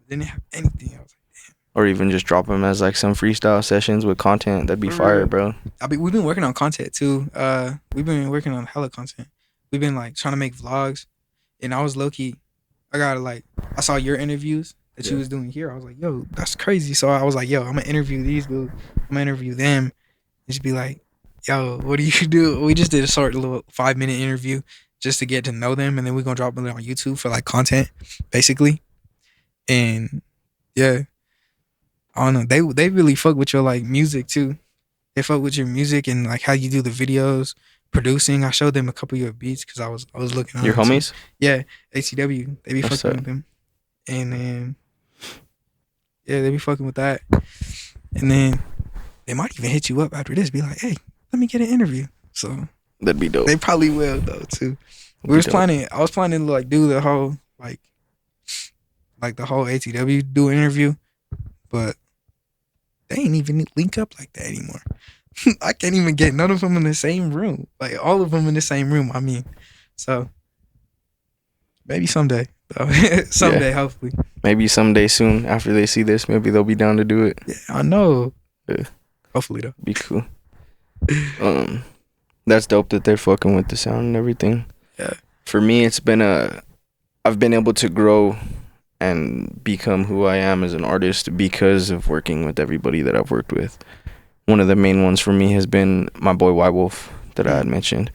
Didn't have anything. I was like, or even just drop them as like some freestyle sessions with content. That'd be For fire, real. bro. we've been working on content too. We've been working on hella content. We've been like trying to make vlogs, and I was low key. I saw your interviews that you was doing here. I was like, yo, that's crazy. So I was like, yo, I'm gonna interview these dudes. I'm gonna interview them. And just be like, yo, what do you do? We just did a short little 5-minute interview just to get to know them, and then we're gonna drop it on YouTube for like content, basically. And yeah, I don't know. They really fuck with your like music too. They fuck with your music and like how you do the videos, producing. I showed them a couple of your beats because I was looking on Your them, too. homies? Yeah, ATW. They be That's fucking up. with them. And then yeah, they be fucking with that. And then they might even hit you up after this, be like, hey, let me get an interview. So That'd be dope. they probably will though too. That'd be dope. I was planning to like do the whole like the whole ATW do an interview, but they ain't even link up like that anymore. I can't even get none of them in the same room. Like all of them in the same room. I mean, so maybe someday. Though. Someday, hopefully. Maybe someday soon after they see this, maybe they'll be down to do it. Yeah, I know. Yeah. Hopefully though. Be cool. That's dope that they're fucking with the sound and everything. Yeah. For me, I've been able to grow and become who I am as an artist because of working with everybody that I've worked with. One of the main ones for me has been my boy White Wolf that I had mentioned.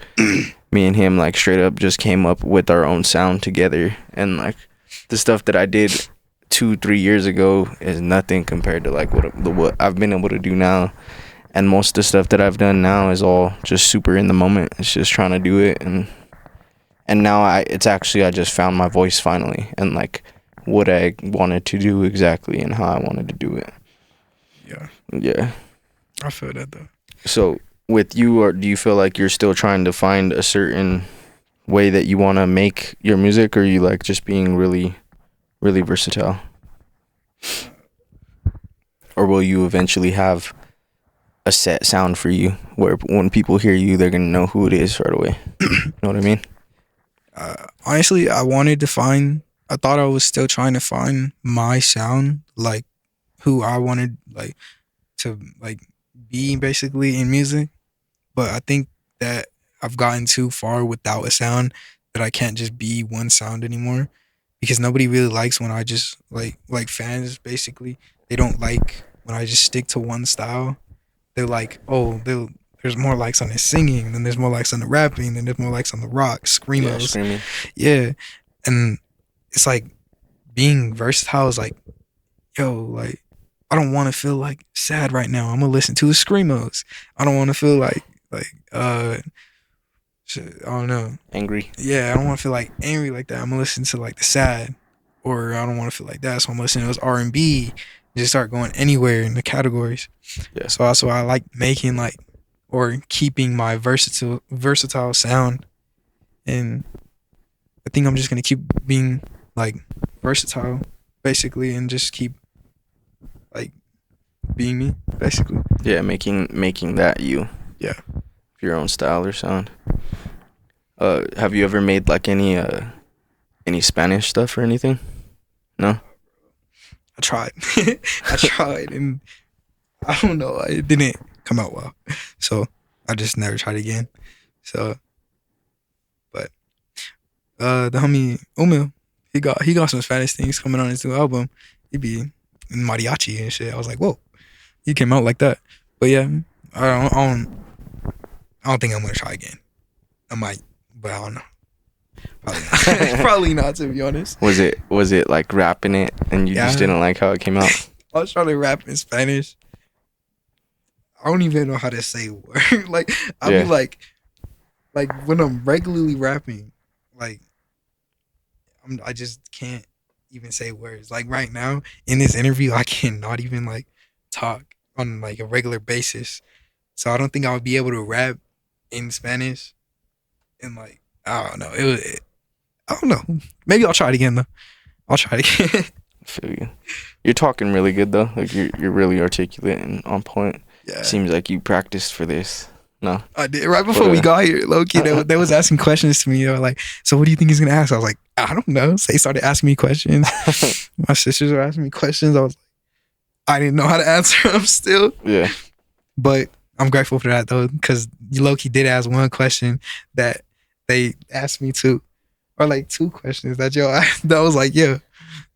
Me and him like straight up just came up with our own sound together, and like the stuff that I did 2-3 years ago is nothing compared to like what I've been able to do now. And most of the stuff that I've done now is all just super in the moment. It's just trying to do it, and now I just found my voice finally, and like what I wanted to do exactly and how I wanted to do it. Yeah. I feel that though. So with you, or do you feel like you're still trying to find a certain way that you want to make your music, or are you like just being really, really versatile? Or will you eventually have a set sound for you where when people hear you, they're going to know who it is right away? You know what I mean? Honestly, I thought I was still trying to find my sound, like who I wanted like to like be basically in music. But I think that I've gotten too far without a sound that I can't just be one sound anymore, because nobody really likes when I just like fans basically, they don't like when I just stick to one style. They're like, oh, there's more likes on the singing, then there's more likes on the rapping, then there's more likes on the rock, screamos. Screaming. Yeah. And it's like being versatile is like, yo, like I don't want to feel like sad right now. I'm gonna listen to the screamos. I don't want to feel like shit, I don't know. Angry. Yeah, I don't want to feel like angry like that. I'm gonna listen to like the sad, or I don't want to feel like that. So I'm listening to those R&B. Just start going anywhere in the categories. Yeah. So also I like making like or keeping my versatile sound, and I think I'm just gonna keep being like versatile basically, and just keep like being me basically. Yeah, making that you. Yeah. Your own style or sound. Have you ever made like any Spanish stuff or anything? No? I tried. I tried, and I don't know, it didn't come out well. So I just never tried again. So but the homie Umil, he got some Spanish things coming on his new album. He be in mariachi and shit. I was like, whoa. He came out like that. But yeah, I don't think I'm gonna try again. I might, but I don't know. Probably not. Probably not, to be honest. Was it like rapping it and you just didn't like how it came out? I was trying to rap in Spanish. I don't even know how to say words. Like I'll be like when I'm regularly rapping, like I just can't even say words. Like right now in this interview, I cannot even like talk. on like a regular basis. So I don't think I would be able to rap in Spanish. And like I don't know, I don't know. Maybe I'll try it again though. I'll try it again. I feel you. You're talking really good though. Like you're really articulate and on point. Yeah, Seems like you practiced for this. No, I did right before we got here. Low key, they was asking questions to me. They were like, "So what do you think he's gonna ask?" I was like, "I don't know." So they started asking me questions. My sisters were asking me questions. I was like, I didn't know how to answer them still. Yeah. But I'm grateful for that though, because Loki did ask one question that they asked me to, or like two questions that y'all asked. That was like, yeah,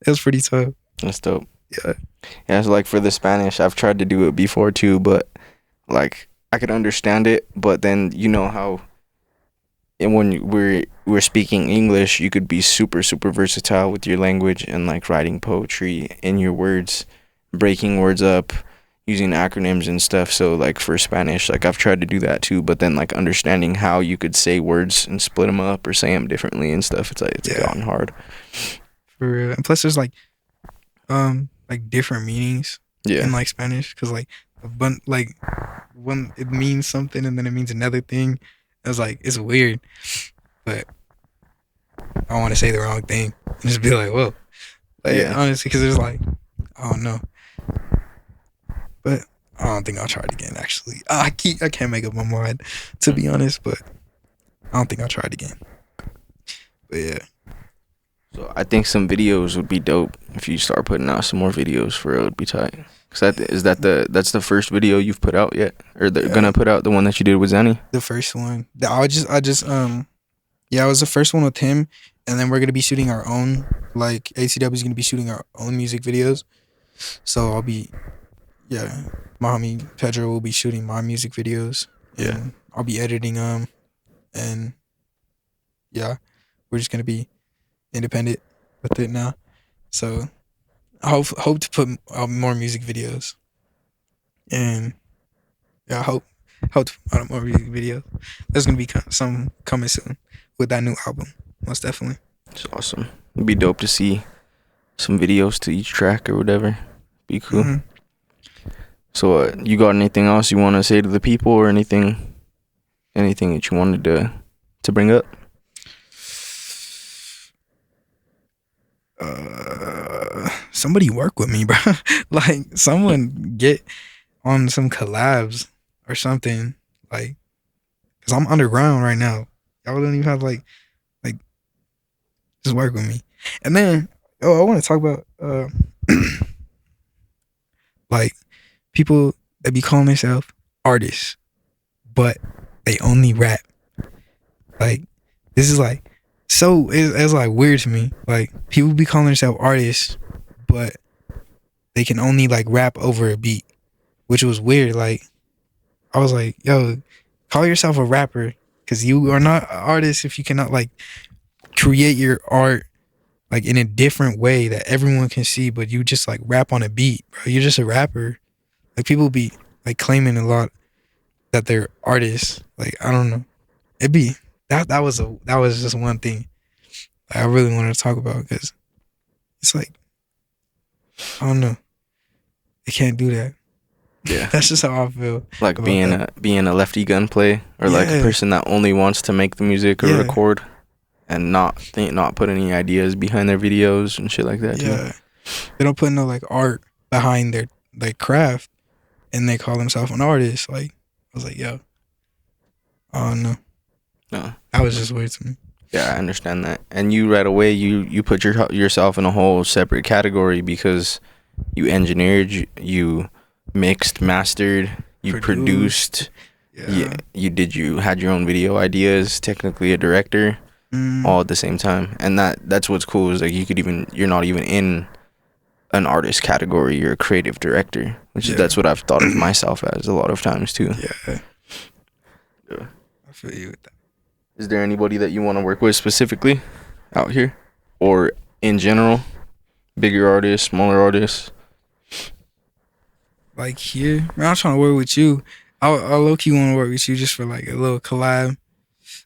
it was pretty tough. That's dope. Yeah. Yeah, so like for the Spanish, I've tried to do it before too, but like I could understand it, but then you know how and when we're speaking English, you could be super versatile with your language and like writing poetry in your words, breaking words up, using acronyms and stuff. So like for Spanish, like I've tried to do that too, but then like understanding how you could say words and split them up or say them differently and stuff, it's gotten hard. For real. And plus there's like different meanings in like Spanish, because like when it means something and then it means another thing, it's weird. But I don't want to say the wrong thing and just be like, whoa. Honestly, because there's like, I don't know. But I don't think I'll try it again, actually. I can't make up my mind, to be honest, but I don't think I'll try it again. But yeah. So I think some videos would be dope if you start putting out some more videos. For real, it'd be tight. Cause that's the first video you've put out yet, or they're gonna put out the one that you did with Zanny? The first one. I just it was the first one with him, and then we're gonna be shooting our own. Like ATW is gonna be shooting our own music videos, so I'll be, my homie Pedro will be shooting my music videos. And I'll be editing them, and we're just gonna be independent with it now. So I hope to put out more music videos, and I hope to put out more music videos. There's gonna be some coming soon with that new album, most definitely. It's awesome. It'd be dope to see some videos to each track or whatever. Be cool. Mm-hmm. So you got anything else you want to say to the people, or anything that you wanted to bring up? Somebody work with me, bro. Like someone get on some collabs or something, like, cause I'm underground right now. Y'all don't even have like just work with me. And then I want to talk about like people that be calling themselves artists, but they only rap. Like this is like, so it's like weird to me. Like people be calling themselves artists, but they can only like rap over a beat, which was weird. Like I was like, yo, call yourself a rapper, because you are not an artist if you cannot like create your art like in a different way that everyone can see, but you just like rap on a beat, bro. You're just a rapper. Like people be like claiming a lot that they're artists. Like I don't know. It'd be that was just one thing I really wanted to talk about, because it's like, I don't know, they can't do that. Yeah, that's just how I feel. Like being a lefty gunplay, or like a person that only wants to make the music or record, and not put any ideas behind their videos and shit like that. Yeah, they don't put no like art behind their like craft, and they call themselves an artist. Like I was like, yo, I don't know. No, that was just weird to me. Yeah, I understand that. And you right away, you put yourself in a whole separate category, because you engineered, you mixed, mastered, you produced. You had your own video ideas, technically a director, all at the same time. And that's what's cool, is like you're not even in an artist category, you're a creative director, which is that's what I've thought of myself as a lot of times too. Yeah. I feel you with that. Is there anybody that you want to work with specifically out here, or in general? Bigger artists, smaller artists? Like here? Man, I'm trying to work with you. I low-key want to work with you just for like a little collab.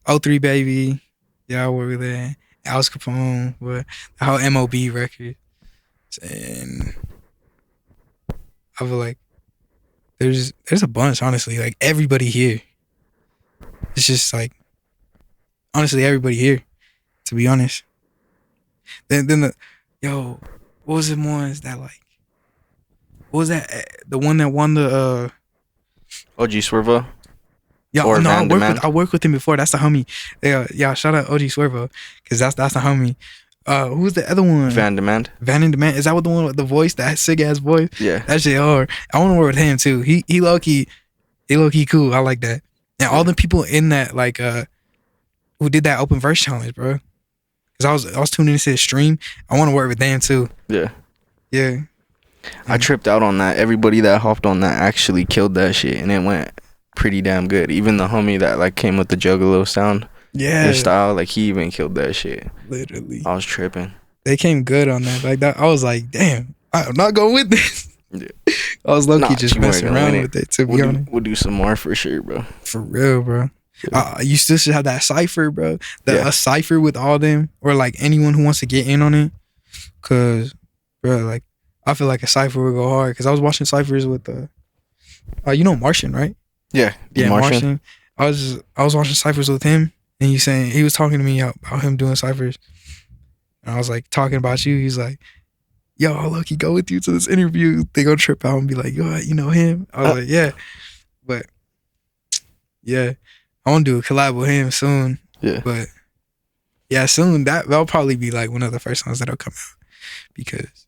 03 Baby. Yeah, I work with that. Alice Capone. With the whole MOB record. And I feel like There's a bunch, honestly. Like everybody here. It's just like honestly everybody here, to be honest. Then what was the ones that like what was that the one that won the OG Swervo. yeah, Or no, Van Demand. I worked with him before. That's the homie. Yeah, shout out OG Swervo, because that's the homie. Who's the other one? Van Demand. Van in Demand. Is that what the one with the voice, that sick ass voice? Yeah. That shit hard. I want to work with him too. He low key cool. I like that. And all the people in that like who did that open verse challenge, bro. Cause I was tuning into his stream. I want to work with them too. Yeah. Yeah. I tripped out on that. Everybody that hopped on that actually killed that shit, and it went pretty damn good. Even the homie that like came with the Juggalo sound, his style, like he even killed that shit. Literally. I was tripping. They came good on that. Like that, I was like, damn, I'm not going with this. Yeah. I was low key just you weren't messing gonna around win with it, to be honest. We'll do some more for sure, bro. For real, bro. You still should have that cipher, bro. A cipher with all them, or like anyone who wants to get in on it. Cause, bro, like I feel like a cipher would go hard. Cause I was watching ciphers with you know Martian, right? Yeah, Martian. I was watching ciphers with him, and he was talking to me about him doing ciphers, and I was like talking about you. He's like, "Yo, I'll low-key go with you to this interview." They gonna trip out and be like, "Yo, you know him?" I was like, "Yeah," but yeah, I want to do a collab with him soon. Yeah, but yeah, soon that'll probably be like one of the first songs that'll come out, because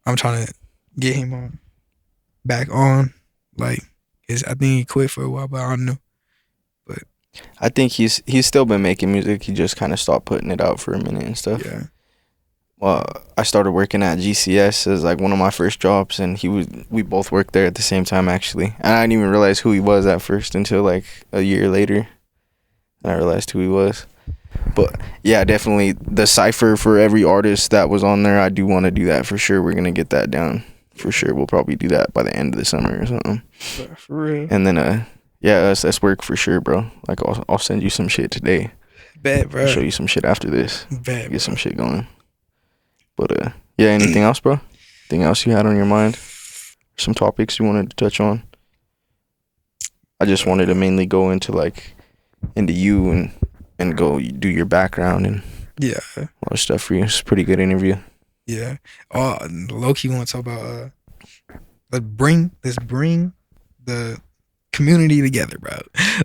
I'm trying to get him back on, like. I think he quit for a while, but I don't know. But I think he's still been making music. He just kind of stopped putting it out for a minute and stuff. Yeah. Well, I started working at GCS as like one of my first jobs, and we both worked there at the same time actually. And I didn't even realize who he was at first until like a year later. And I realized who he was. But yeah, definitely the cipher for every artist that was on there. I do want to do that for sure. We're gonna get that down. For sure, we'll probably do that by the end of the summer or something. For real. And then, that's work for sure, bro. Like, I'll send you some shit today. Bet, bro. I'll show you some shit after this. Bet, get some shit going. But, anything else, bro? Anything else you had on your mind? Some topics you wanted to touch on? I just wanted to mainly go into you and go do your background and a lot of stuff for you. It's a pretty good interview. Yeah. Oh, low-key want to talk about let's bring the community together, bro.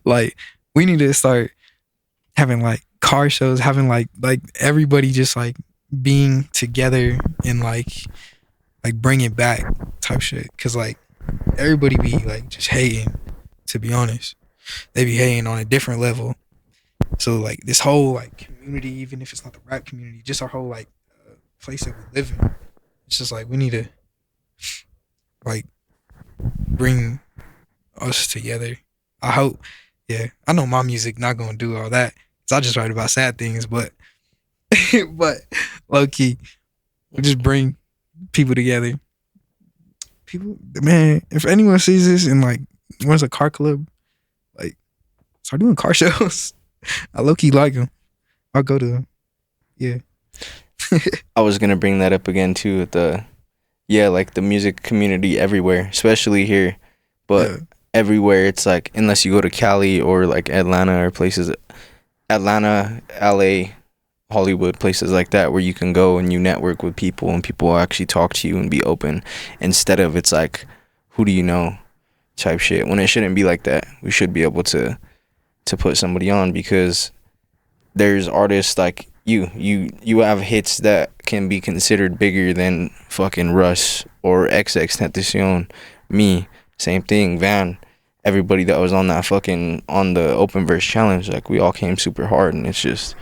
Like, we need to start having like car shows, having like everybody just like being together and like bring it back type shit. Cause like everybody be like just hating, to be honest. They be hating on a different level. So like this whole like community, even if it's not the rap community, just our whole like place that we live in, it's just like we need to like bring us together. I hope. I know my music not gonna do all that, cause I just write about sad things, but but low key we just bring people together. People, man, if anyone sees this and like wants a car club, like start doing car shows. I low key like them. I'll go to them. Yeah. I was gonna bring that up again too with the music community everywhere, especially here, but everywhere it's like, unless you go to Cali or like Atlanta or places, Atlanta, LA, Hollywood, places like that where you can go and you network with people and people will actually talk to you and be open, instead of it's like, who do you know type shit, when it shouldn't be like that. We should be able to put somebody on, because there's artists like you have hits that can be considered bigger than fucking Russ or XXXTentacion, me, same thing, Van, everybody that was on that fucking on the open verse challenge. Like, we all came super hard, and it's just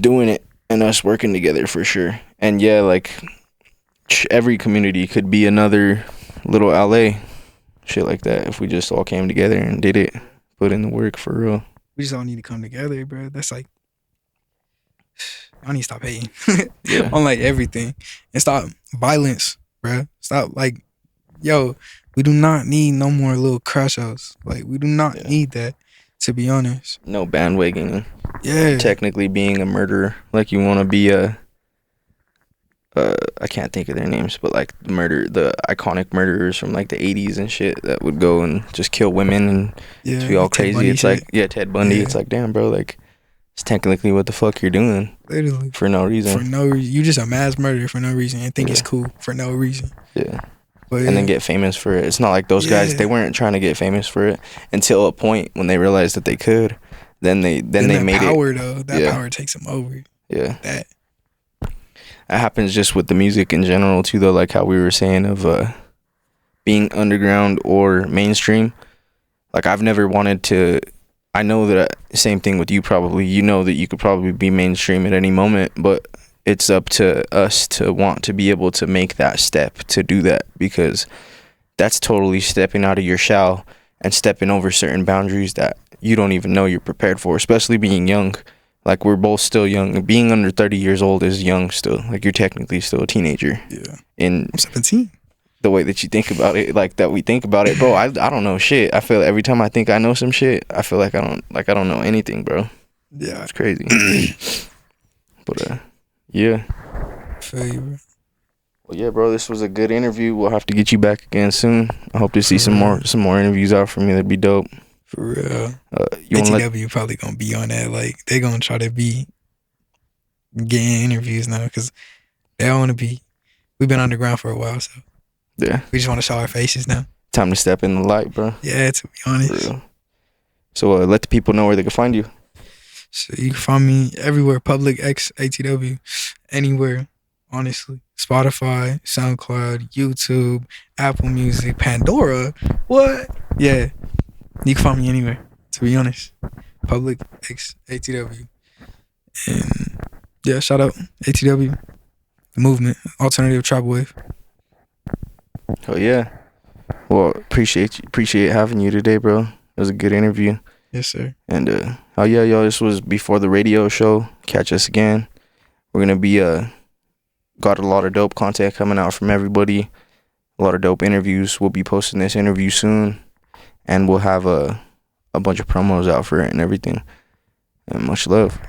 doing it and us working together for sure. And yeah, like every community could be another little LA, shit like that, if we just all came together and did it, put in the work for real. We just all need to come together, bro. That's like, I need to stop hating on like everything and stop violence, bro. Stop like, yo, we do not need no more little crash outs. Like, we do not need that, to be honest. No bandwagoning. Yeah. Technically being a murderer, like you want to be a I can't think of their names, but like the iconic murderers from like the 80s and shit that would go and just kill women and just be all Ted crazy. Bundy It's shit. like Ted Bundy. Yeah. It's like, damn, bro, like it's technically what the fuck you're doing Literally. for no reason. For no reason. You just a mass murderer for no reason and think it's Yeah. cool for no reason. Yeah. But And then get famous for it. It's not like those guys, they weren't trying to get famous for it until a point when they realized that they could. Then they made power, it. though. That Yeah. power takes them over. Yeah. That. It happens just with the music in general too, though, like how we were saying of being underground or mainstream. Like I've never wanted to. I know that same thing with you probably. You know that you could probably be mainstream at any moment, but it's up to us to want to be able to make that step to do that, because that's totally stepping out of your shell and stepping over certain boundaries that you don't even know you're prepared for, especially being young. Like, we're both still young. Being under 30 years old is young still. Like, you're technically still a teenager. Yeah. In I'm 17. the way that you think about it, like that we think about it, bro. I don't know shit. I feel every time I think I know some shit, I feel like I don't know anything, bro. Yeah. It's crazy. But yeah. Feel you, bro. Well, yeah, bro. This was a good interview. We'll have to get you back again soon. I hope to see some more interviews out from you. That'd be dope. For real. You want ATW probably gonna be on that. Like, they gonna try to be getting interviews now because they don't want to be. We've been underground for a while, so yeah. we just want to show our faces now. Time to step in the light, bro. Yeah, to be honest. For real. So let the people know where they can find you. So you can find me everywhere. Public X ATW, anywhere. Honestly, Spotify, SoundCloud, YouTube, Apple Music, Pandora. What? Yeah, you can find me anywhere. To be honest, Public X ATW, and yeah, shout out ATW, the movement, alternative tribal wave. Oh yeah. Well, appreciate having you today, bro. It was a good interview. Yes, sir. And oh yeah, y'all, this was before the radio show. Catch us again. We're gonna be got a lot of dope content coming out from everybody. A lot of dope interviews. We'll be posting this interview soon, and we'll have a bunch of promos out for it and everything. And much love.